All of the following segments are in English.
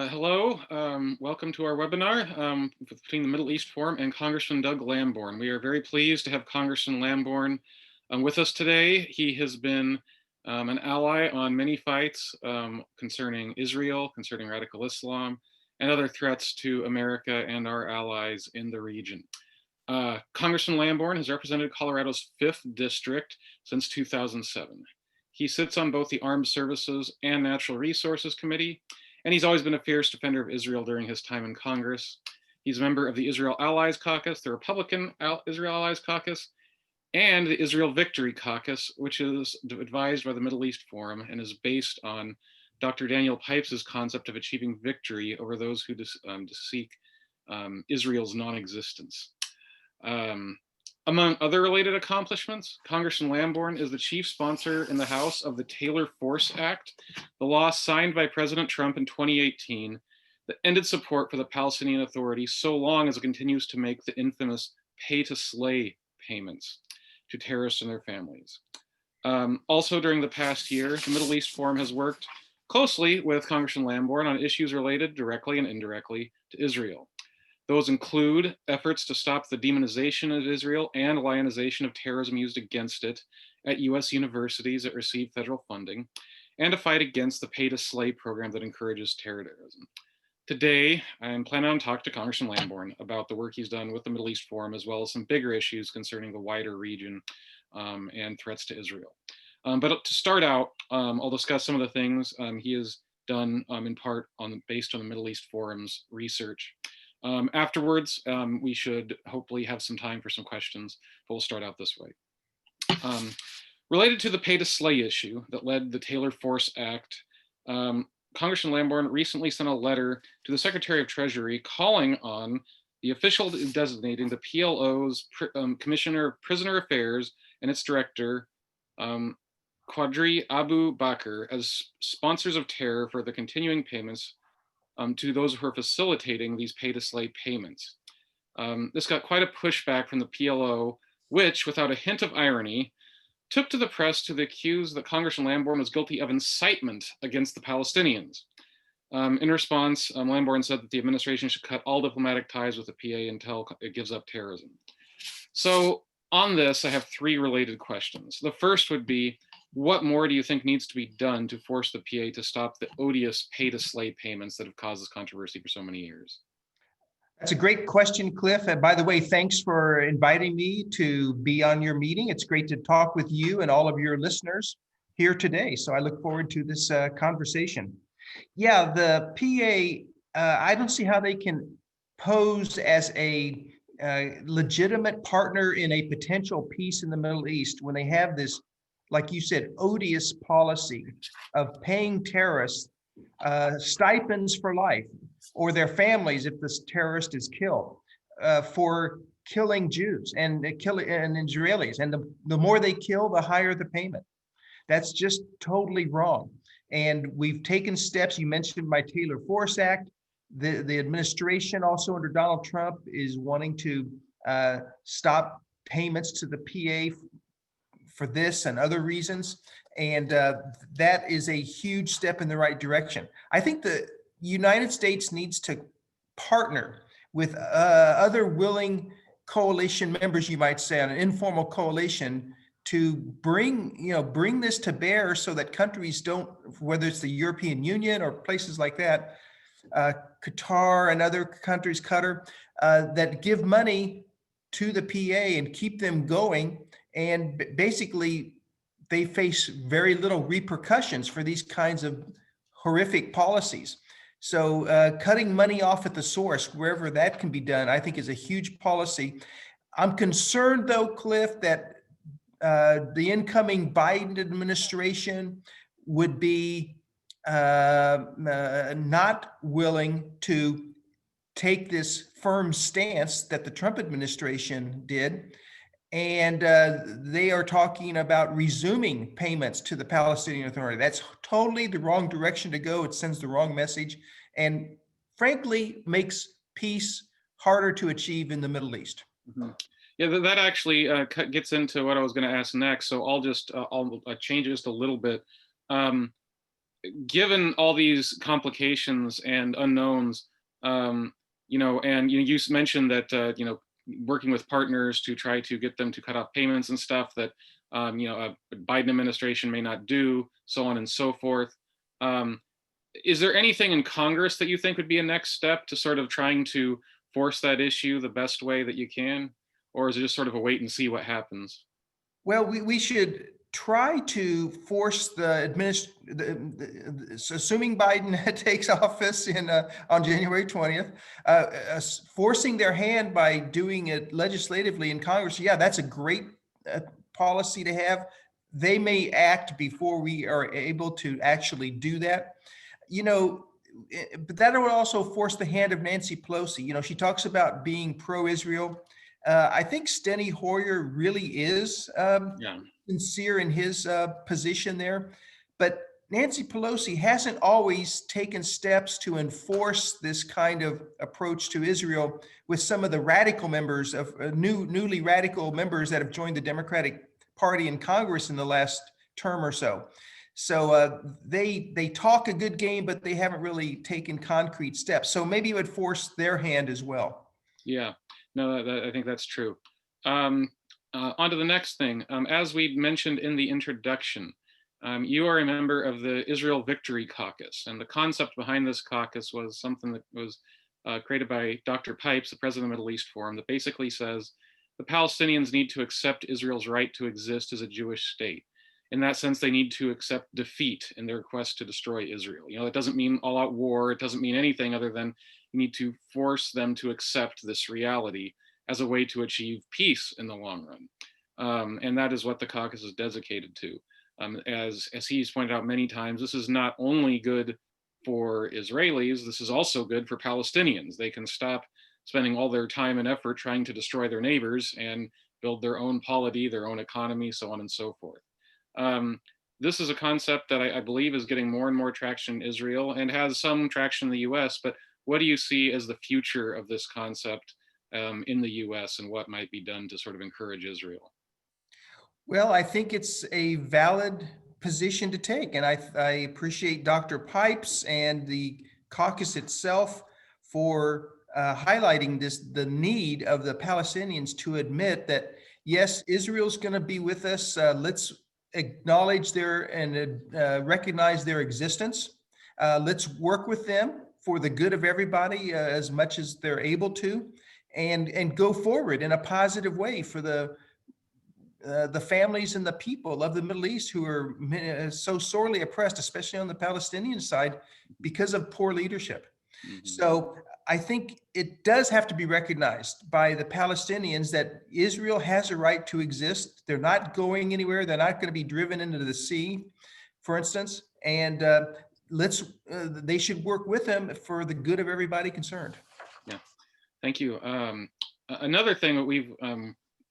Hello, welcome to our webinar between the Middle East Forum and Congressman Doug Lamborn. We are very pleased to have Congressman Lamborn with us today. He has been an ally on many fights concerning Israel, concerning radical Islam, and other threats to America and our allies in the region. Congressman Lamborn has represented Colorado's 5th district since 2007. He sits on both the Armed Services and Natural Resources Committee, and he's always been a fierce defender of Israel during his time in Congress. He's a member of the Israel Allies Caucus, the Republican Israel Allies Caucus, and the Israel Victory Caucus, which is advised by the Middle East Forum and is based on Dr. Daniel Pipes' concept of achieving victory over those who seek Israel's non-existence. Among other related accomplishments, Congressman Lamborn is the chief sponsor in the House of the Taylor Force Act, the law signed by President Trump in 2018 that ended support for the Palestinian Authority so long as it continues to make the infamous pay-to-slay payments to terrorists and their families. Also during the past year, the Middle East Forum has worked closely with Congressman Lamborn on issues related directly and indirectly to Israel. Those include efforts to stop the demonization of Israel and lionization of terrorism used against it at US universities that receive federal funding, and a fight against the pay-to-slay program that encourages terrorism. Today, I'm planning on talking to Congressman Lamborn about the work he's done with the Middle East Forum, as well as some bigger issues concerning the wider region and threats to Israel. But to start out, I'll discuss some of the things he has done in part based on the Middle East Forum's research. Afterwards, we should hopefully have some time for some questions, but we'll start out this way. Related to the pay-to-slay issue that led the Taylor Force Act, Congressman Lamborn recently sent a letter to the Secretary of Treasury calling on the official designating the PLO's Commissioner of Prisoner Affairs and its director, Qadri Abu Bakr, as sponsors of terror for the continuing payments to those who are facilitating these pay-to-slay payments. This got quite a pushback from the PLO, which, without a hint of irony, took to the press to accuse that Congressman Lamborn was guilty of incitement against the Palestinians. In response, Lamborn said that the administration should cut all diplomatic ties with the PA until it gives up terrorism. So on this, I have 3 related questions. The first would be, what more do you think needs to be done to force the PA to stop the odious pay-to-slay payments that have caused this controversy for so many years? That's a great question, Cliff. And by the way, thanks for inviting me to be on your meeting. It's great to talk with you and all of your listeners here today. So I look forward to this conversation. Yeah, the PA, I don't see how they can pose as a legitimate partner in a potential peace in the Middle East when they have this, like you said, odious policy of paying terrorists stipends for life, or their families if this terrorist is killed, for killing Jews and Israelis. And the more they kill, the higher the payment. That's just totally wrong. And we've taken steps. You mentioned my Taylor Force Act. The administration also under Donald Trump is wanting to stop payments to the PA for this and other reasons. And that is a huge step in the right direction. I think the United States needs to partner with other willing coalition members, you might say, on an informal coalition to bring this to bear so that countries don't, whether it's the European Union or places like that, Qatar and other countries, Qatar, that give money to the PA and keep them going. And basically, they face very little repercussions for these kinds of horrific policies. So cutting money off at the source, wherever that can be done, I think is a huge policy. I'm concerned, though, Cliff, that the incoming Biden administration would be not willing to take this firm stance that the Trump administration did. And they are talking about resuming payments to the Palestinian Authority. That's totally the wrong direction to go. It sends the wrong message and frankly makes peace harder to achieve in the Middle East. Mm-hmm. Yeah, that actually gets into what I was going to ask next. So I'll change it just a little bit. given all these complications and unknowns, and you mentioned that working with partners to try to get them to cut off payments and stuff that a Biden administration may not do, so on and so forth. Is there anything in Congress that you think would be a next step to sort of trying to force that issue the best way that you can, or is it just sort of a wait and see what happens? Well, we should try to force assuming Biden takes office on January 20th, forcing their hand by doing it legislatively in Congress. Yeah, that's a great policy to have. They may act before we are able to actually do that. But that would also force the hand of Nancy Pelosi. She talks about being pro-Israel. I think Steny Hoyer really is sincere in his position there, but Nancy Pelosi hasn't always taken steps to enforce this kind of approach to Israel with some of the radical members of newly radical members that have joined the Democratic Party in Congress in the last term or so. So they talk a good game, but they haven't really taken concrete steps. So maybe it would force their hand as well. Yeah, no, I think that's true. On to the next thing. As we mentioned in the introduction, you are a member of the Israel Victory Caucus, and the concept behind this caucus was something that was created by Dr. Pipes, the president of the Middle East Forum, that basically says the Palestinians need to accept Israel's right to exist as a Jewish state. In that sense, they need to accept defeat in their quest to destroy Israel. That doesn't mean all-out war. It doesn't mean anything other than you need to force them to accept this reality as a way to achieve peace in the long run. And that is what the caucus is dedicated to. As he's pointed out many times, this is not only good for Israelis, this is also good for Palestinians. They can stop spending all their time and effort trying to destroy their neighbors and build their own polity, their own economy, so on and so forth. This is a concept that I believe is getting more and more traction in Israel and has some traction in the US, but what do you see as the future of this concept in the US and what might be done to sort of encourage Israel? Well, I think it's a valid position to take, and I appreciate Dr. Pipes and the caucus itself for highlighting the need of the Palestinians to admit that, yes, Israel's going to be with us. Let's acknowledge and recognize their existence. Let's work with them for the good of everybody as much as they're able to, and go forward in a positive way for the families and the people of the Middle East who are so sorely oppressed, especially on the Palestinian side, because of poor leadership. Mm-hmm. So I think it does have to be recognized by the Palestinians that Israel has a right to exist. They're not going anywhere. They're not going to be driven into the sea, for instance. And they should work with them for the good of everybody concerned. Yeah, thank you. Another thing that we've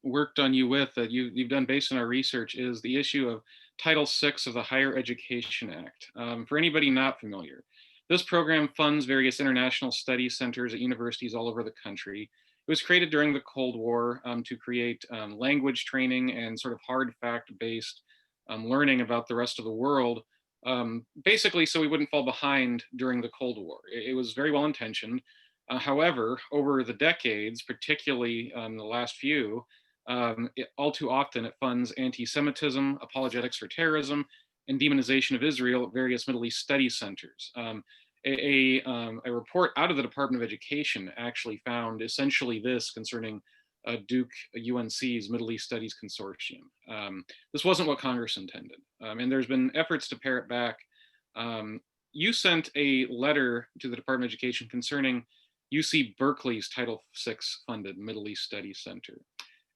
worked on you with that you've done based on our research is the issue of Title VI of the Higher Education Act. For anybody not familiar, this program funds various international study centers at universities all over the country. It was created during the Cold War to create language training and sort of hard fact-based learning about the rest of the world, basically so we wouldn't fall behind during the Cold War. It was very well intentioned. However, over the decades, particularly the last few, all too often it funds anti-Semitism, apologetics for terrorism, and demonization of Israel at various Middle East study centers. A report out of the Department of Education actually found essentially this concerning Duke UNC's Middle East Studies Consortium. This wasn't what Congress intended, and there's been efforts to pare it back. You sent a letter to the Department of Education concerning UC Berkeley's Title VI funded Middle East Studies Center.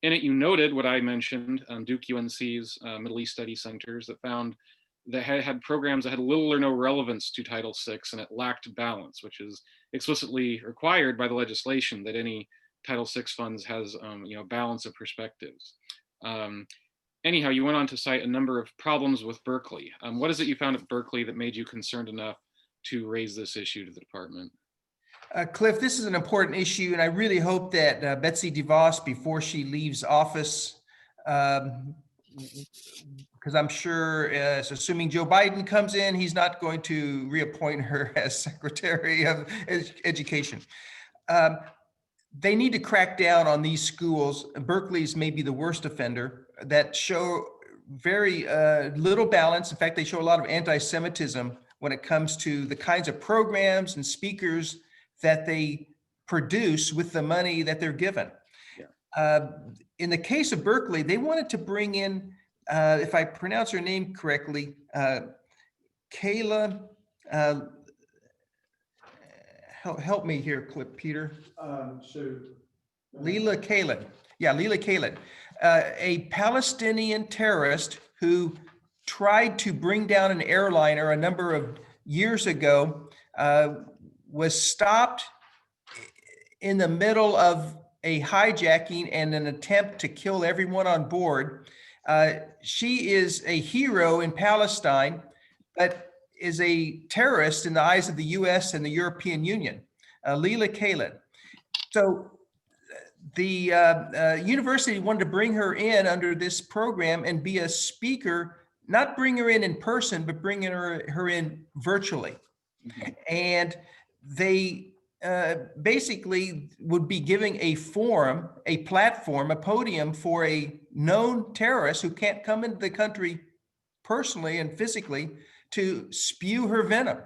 In it, you noted what I mentioned, Duke UNC's Middle East Study Centers that found that had programs that had little or no relevance to Title VI, and it lacked balance, which is explicitly required by the legislation that any Title VI funds has balance of perspectives. Anyhow, you went on to cite a number of problems with Berkeley. What is it you found at Berkeley that made you concerned enough to raise this issue to the department? Cliff, this is an important issue, and I really hope that Betsy DeVos, before she leaves office, because I'm sure, assuming Joe Biden comes in, he's not going to reappoint her as Secretary of Education. They need to crack down on these schools. Berkeley's may be the worst offender that show very little balance. In fact, they show a lot of anti-Semitism when it comes to the kinds of programs and speakers that they produce with the money that they're given. In the case of Berkeley, they wanted to bring in, if I pronounce her name correctly, Kayla, help me here, Peter. Leila Khaled. Yeah, Leila Khaled, a Palestinian terrorist who tried to bring down an airliner a number of years ago, was stopped in the middle of a hijacking and an attempt to kill everyone on board. She is a hero in Palestine, but is a terrorist in the eyes of the US and the European Union, Leila Khaled. So the university wanted to bring her in under this program and be a speaker, not bring her in person, but bring her in virtually. Mm-hmm. And they basically would be giving a forum, a platform, a podium for a known terrorist who can't come into the country personally and physically to spew her venom,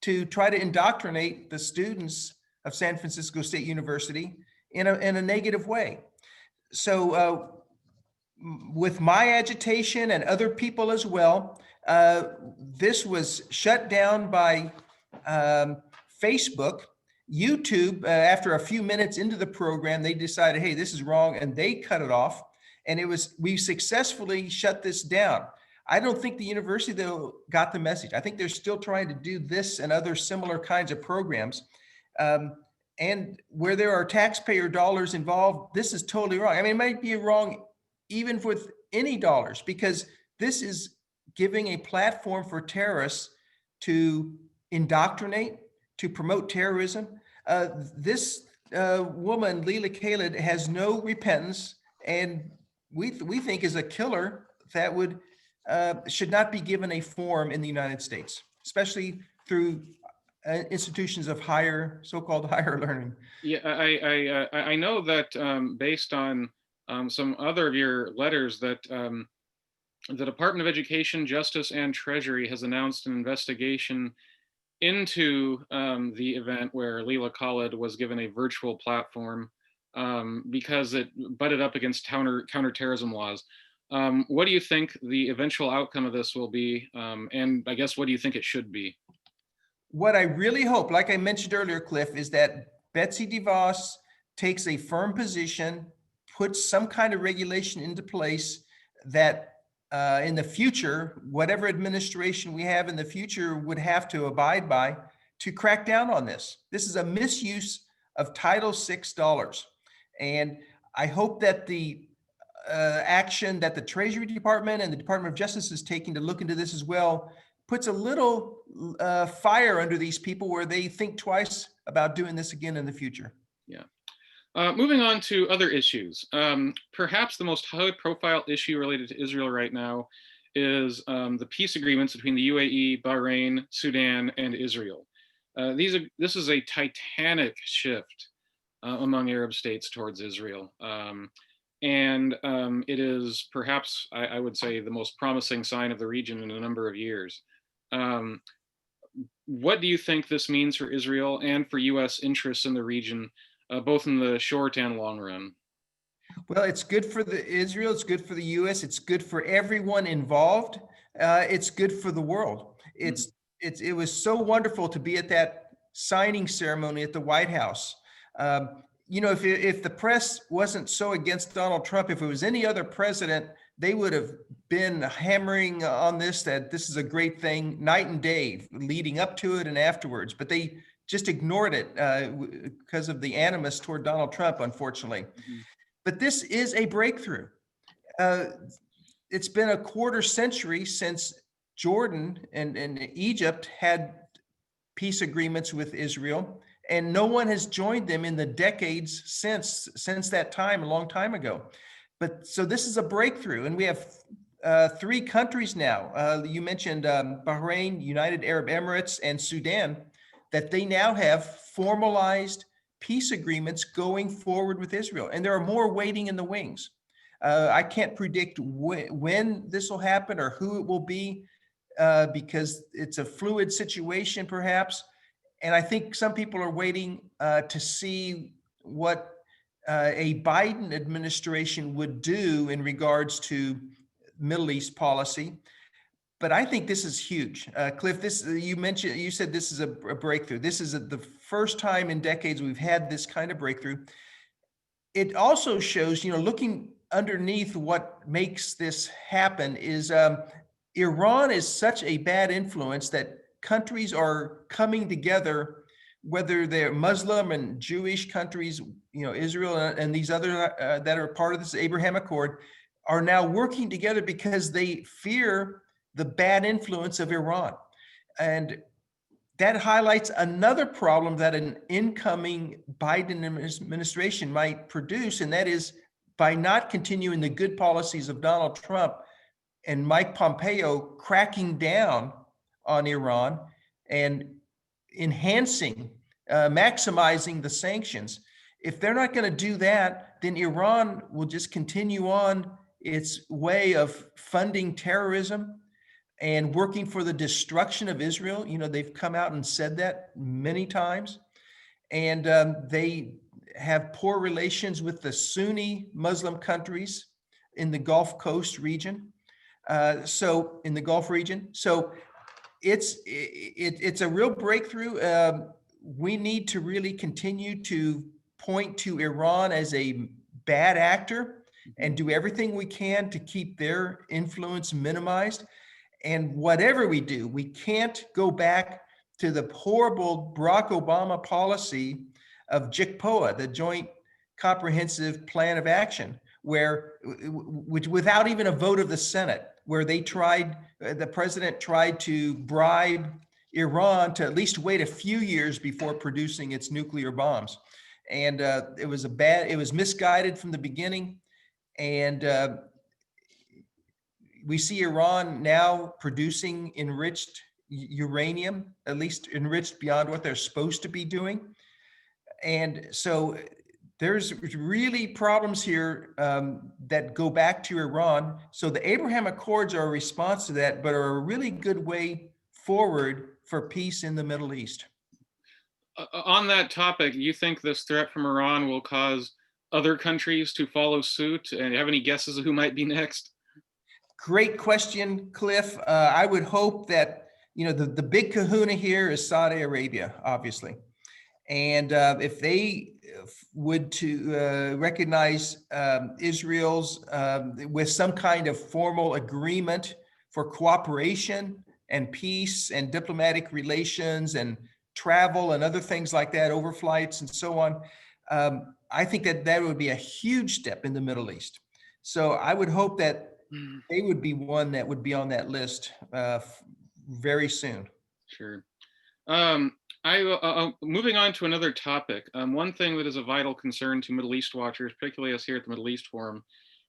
to try to indoctrinate the students of San Francisco State University in a negative way. So with my agitation and other people as well, this was shut down by Facebook. YouTube, after a few minutes into the program, they decided, hey, this is wrong, and they cut it off. And we successfully shut this down. I don't think the university, though, got the message. I think they're still trying to do this and other similar kinds of programs. And where there are taxpayer dollars involved, this is totally wrong. I mean, it might be wrong even with any dollars, because this is giving a platform for terrorists to indoctrinate, to promote terrorism. This woman, Leila Khaled, has no repentance, and we think is a killer that should not be given a forum in the United States, especially through institutions of so-called higher learning. Yeah, I know that based on some other of your letters that the Department of Education, Justice, and Treasury has announced an investigation into the event where Leila Khaled was given a virtual platform because it butted up against counterterrorism laws. What do you think the eventual outcome of this will be? And I guess, what do you think it should be? What I really hope, like I mentioned earlier, Cliff, is that Betsy DeVos takes a firm position, puts some kind of regulation into place that in the future, whatever administration we have in the future would have to abide by to crack down on this. This is a misuse of Title VI dollars. And I hope that the action that the Treasury Department and the Department of Justice is taking to look into this as well puts a little fire under these people where they think twice about doing this again in the future. Yeah. Moving on to other issues. Perhaps the most high-profile issue related to Israel right now is the peace agreements between the UAE, Bahrain, Sudan, and Israel. This is a titanic shift among Arab states towards Israel. And it is perhaps, I would say, the most promising sign of the region in a number of years. What do you think this means for Israel and for U.S. interests in the region, both in the short and long run? Well, it's good for Israel, it's good for the U.S., it's good for everyone involved. It's good for the world. It was so wonderful to be at that signing ceremony at the White House. You know, if the press wasn't so against Donald Trump, if it was any other president, they would have been hammering on this, that this is a great thing, night and day, leading up to it and afterwards. But they just ignored it because of the animus toward Donald Trump, unfortunately. Mm-hmm. But this is a breakthrough. It's been a quarter century since Jordan and Egypt had peace agreements with Israel, and no one has joined them in the decades since that time, a long time ago. But so this is a breakthrough, and we have three countries now. You mentioned Bahrain, United Arab Emirates, and Sudan, that they now have formalized peace agreements going forward with Israel, and there are more waiting in the wings. I can't predict when this will happen or who it will be, because it's a fluid situation, perhaps. And I think some people are waiting to see what a Biden administration would do in regards to Middle East policy. But I think this is huge. Cliff, you said this is a breakthrough. This is the first time in decades we've had this kind of breakthrough. It also shows, looking underneath what makes this happen is Iran is such a bad influence that countries are coming together, whether they're Muslim and Jewish countries, Israel and these other that are part of this Abraham Accord, are now working together because they fear the bad influence of Iran. And that highlights another problem that an incoming Biden administration might produce, and that is by not continuing the good policies of Donald Trump and Mike Pompeo cracking down on Iran and enhancing, maximizing the sanctions. If they're not going to do that, then Iran will just continue on its way of funding terrorism and working for the destruction of Israel. They've come out and said that many times. And they have poor relations with the Sunni Muslim countries in the Gulf Coast region. So in the Gulf region. So it's a real breakthrough. We need to really continue to point to Iran as a bad actor and do everything we can to keep their influence minimized. And whatever we do, we can't go back to the horrible Barack Obama policy of JCPOA, the Joint Comprehensive Plan of Action, which without even a vote of the Senate, where the president tried to bribe Iran to at least wait a few years before producing its nuclear bombs. And it was misguided from the beginning. And we see Iran now producing enriched uranium, at least enriched beyond what they're supposed to be doing. And so there's really problems here that go back to Iran. So the Abraham Accords are a response to that, but are a really good way forward for peace in the Middle East. On that topic, you think this threat from Iran will cause other countries to follow suit? And have any guesses of who might be next? Great question, Cliff. I would hope that, the big kahuna here is Saudi Arabia, obviously. And if they would to recognize Israel's with some kind of formal agreement for cooperation and peace and diplomatic relations and travel and other things like that, overflights and so on, I think that would be a huge step in the Middle East. So I would hope that they would be one that would be on that list very soon. Sure. Moving on to another topic. One thing that is a vital concern to Middle East watchers, particularly us here at the Middle East Forum,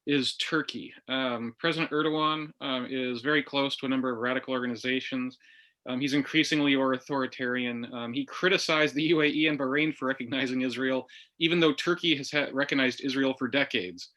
is Turkey. President Erdogan is very close to a number of radical organizations. He's increasingly authoritarian. He criticized the UAE and Bahrain for recognizing Israel, even though Turkey has recognized Israel for decades.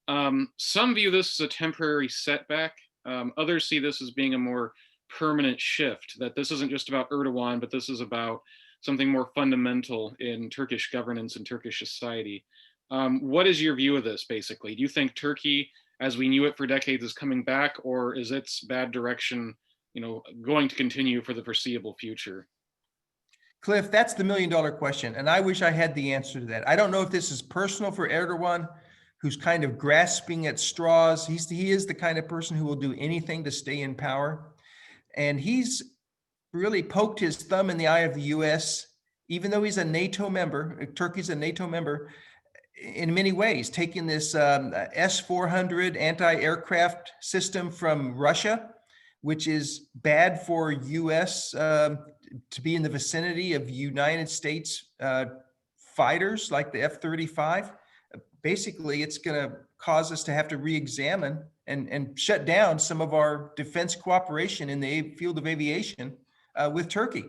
Some view this as a temporary setback. Others see this as being a more permanent shift, that this isn't just about Erdogan, but this is about something more fundamental in Turkish governance and Turkish society. What is your view of this, basically? Do you think Turkey, as we knew it for decades, is coming back, or is its bad direction, going to continue for the foreseeable future? Cliff, that's the million-dollar question, and I wish I had the answer to that. I don't know if this is personal for Erdogan, who's kind of grasping at straws. He is the kind of person who will do anything to stay in power. And he's really poked his thumb in the eye of the US, even though he's a NATO member. Turkey's a NATO member in many ways, taking this S-400 anti-aircraft system from Russia, which is bad for US to be in the vicinity of United States fighters like the F-35. basically it's going to cause us to have to re-examine and shut down some of our defense cooperation in the field of aviation with Turkey.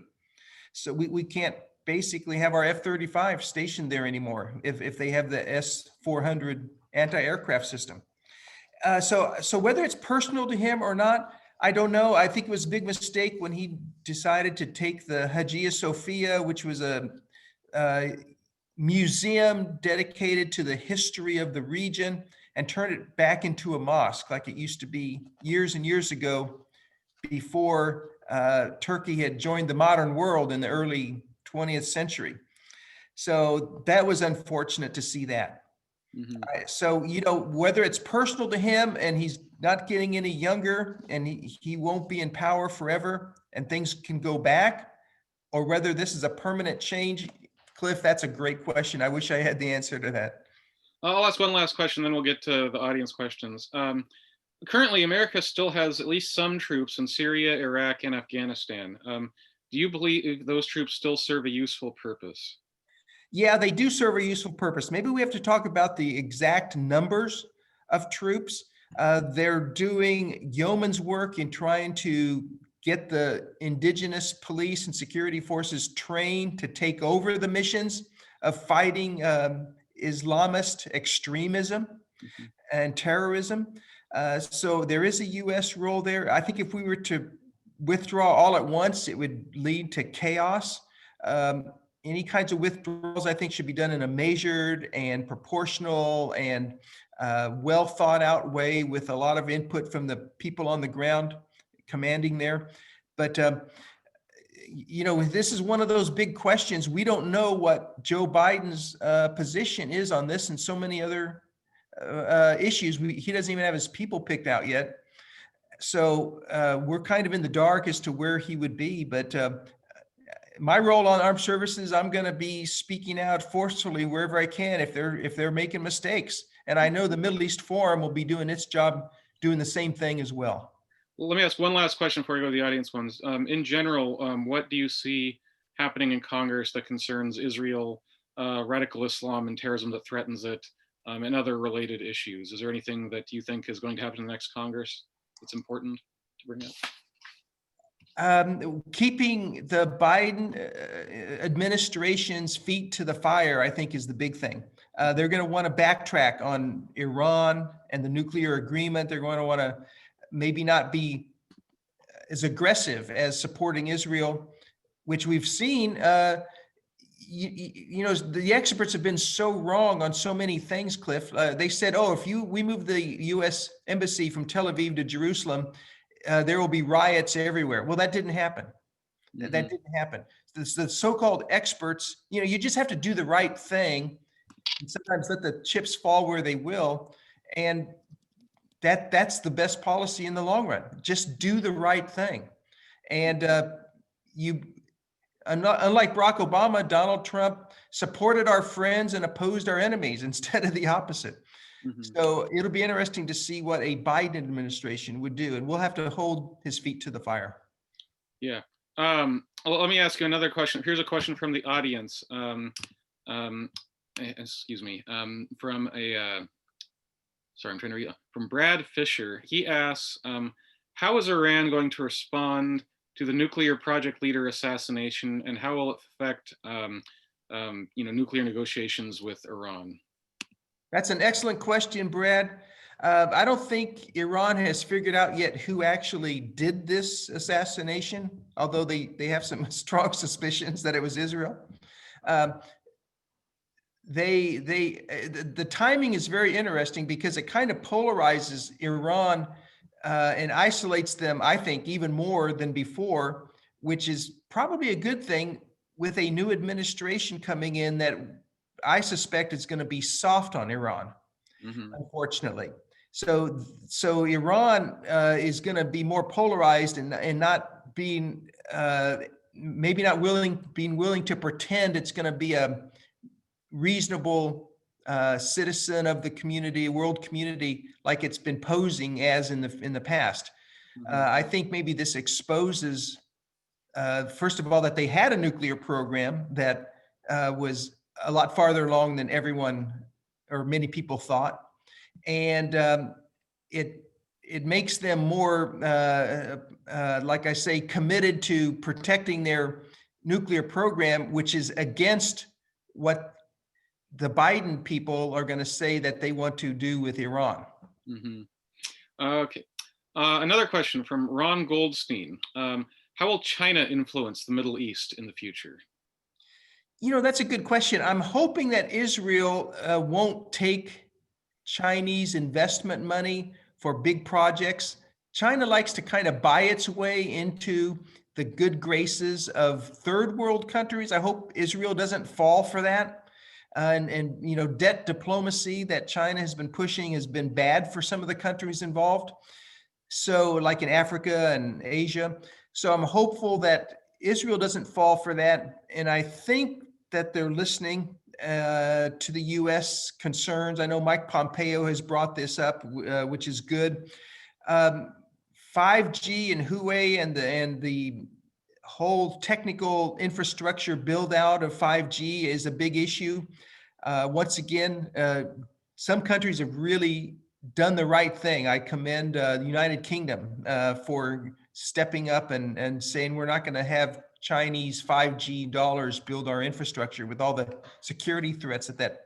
So we can't basically have our F-35 stationed there anymore if they have the S-400 anti-aircraft system. So whether it's personal to him or not, I don't know. I think it was a big mistake when he decided to take the Hagia Sophia, which was a museum dedicated to the history of the region, and turn it back into a mosque like it used to be years and years ago before Turkey had joined the modern world in the early 20th century. So that was unfortunate to see that. So, whether it's personal to him and he's not getting any younger and he won't be in power forever and things can go back, or whether this is a permanent change, Cliff, that's a great question. I wish I had the answer to that. I'll ask one last question, then we'll get to the audience questions. Currently, America still has at least some troops in Syria, Iraq, and Afghanistan. Do you believe those troops still serve a useful purpose? Yeah, they do serve a useful purpose. Maybe we have to talk about the exact numbers of troops. They're doing yeoman's work in trying to get the indigenous police and security forces trained to take over the missions of fighting Islamist extremism and terrorism. So there is a U.S. role there. I think if we were to withdraw all at once, it would lead to chaos. Any kinds of withdrawals, I think, should be done in a measured and proportional and well thought out way with a lot of input from the people on the ground commanding there. But, this is one of those big questions. We don't know what Joe Biden's position is on this and so many other issues. He doesn't even have his people picked out yet. So we're kind of in the dark as to where he would be. But my role on armed services, I'm going to be speaking out forcefully wherever I can if they're making mistakes. And I know the Middle East Forum will be doing its job, doing the same thing as well. Well, let me ask one last question before we go to the audience ones. In general, what do you see happening in Congress that concerns Israel, radical Islam, and terrorism that threatens it, and other related issues? Is there anything that you think is going to happen in the next Congress that's important to bring up? Keeping the Biden administration's feet to the fire, I think, is the big thing. They're going to want to backtrack on Iran and the nuclear agreement. They're going to want to maybe not be as aggressive as supporting Israel, which we've seen. The experts have been so wrong on so many things, Cliff. They said, if we move the U.S. embassy from Tel Aviv to Jerusalem, there will be riots everywhere. Well, that didn't happen. That didn't happen. The so-called experts, you just have to do the right thing and sometimes let the chips fall where they will. And that's the best policy in the long run. Just do the right thing. And unlike Barack Obama, Donald Trump supported our friends and opposed our enemies instead of the opposite. So it'll be interesting to see what a Biden administration would do, and we'll have to hold his feet to the fire. Yeah. Well, let me ask you another question. Here's a question from the audience. Excuse me. From Brad Fisher. He asks, how is Iran going to respond to the nuclear project leader assassination, and how will it affect, nuclear negotiations with Iran? That's an excellent question, Brad. I don't think Iran has figured out yet who actually did this assassination, although they have some strong suspicions that it was Israel. The timing is very interesting because it kind of polarizes Iran and isolates them, I think, even more than before, which is probably a good thing with a new administration coming in that I suspect is going to be soft on Iran, unfortunately. So Iran is going to be more polarized and not being maybe not being willing to pretend it's going to be a reasonable citizen of the community, world community, like it's been posing as in the past. I think maybe this exposes, first of all, that they had a nuclear program that was a lot farther along than everyone or many people thought. And it makes them more, like I say, committed to protecting their nuclear program, which is against what the Biden people are going to say that they want to do with Iran. Mm-hmm. Okay. Another question from Ron Goldstein. How will China influence the Middle East in the future? That's a good question. I'm hoping that Israel won't take Chinese investment money for big projects. China likes to kind of buy its way into the good graces of third world countries. I hope Israel doesn't fall for that. And debt diplomacy that China has been pushing has been bad for some of the countries involved. So like in Africa and Asia. So I'm hopeful that Israel doesn't fall for that. And I think that they're listening to the U.S. concerns. I know Mike Pompeo has brought this up, which is good. 5G and Huawei and the whole technical infrastructure build out of 5G is a big issue. Once again, some countries have really done the right thing. I commend the United Kingdom for stepping up and saying we're not going to have Chinese 5G dollars build our infrastructure with all the security threats that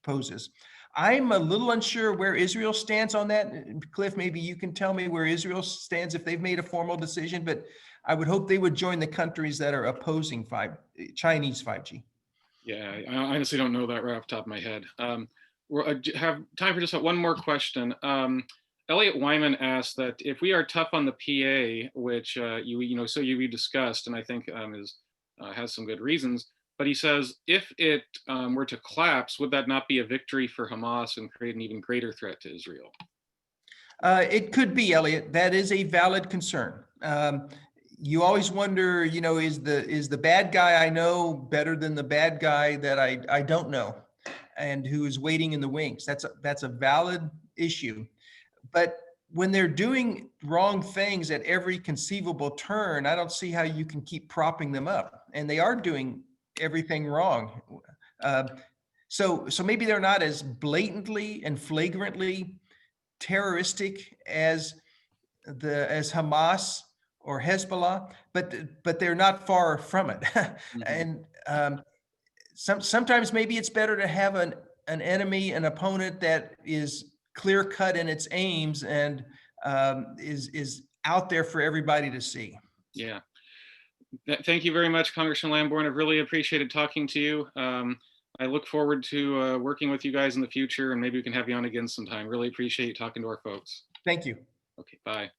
poses. I'm a little unsure where Israel stands on that. Cliff, maybe you can tell me where Israel stands if they've made a formal decision, but I would hope they would join the countries that are opposing Chinese 5G. Yeah, I honestly don't know that right off the top of my head. I have time for just one more question. Elliot Wyman asked that if we are tough on the PA, which we discussed, and I think has some good reasons. But he says if it were to collapse, would that not be a victory for Hamas and create an even greater threat to Israel? It could be, Elliot. That is a valid concern. You always wonder, is the bad guy I know better than the bad guy that I don't know, and who is waiting in the wings? That's a valid issue. But when they're doing wrong things at every conceivable turn, I don't see how you can keep propping them up. And they are doing everything wrong. So maybe they're not as blatantly and flagrantly terroristic as Hamas or Hezbollah, but they're not far from it. Mm-hmm. And sometimes maybe it's better to have an enemy, an opponent that is clear cut in its aims and is out there for everybody to see. Yeah. Thank you very much, Congressman Lamborn. I've really appreciated talking to you. I look forward to working with you guys in the future, and maybe we can have you on again sometime. Really appreciate you talking to our folks. Thank you. Okay, bye.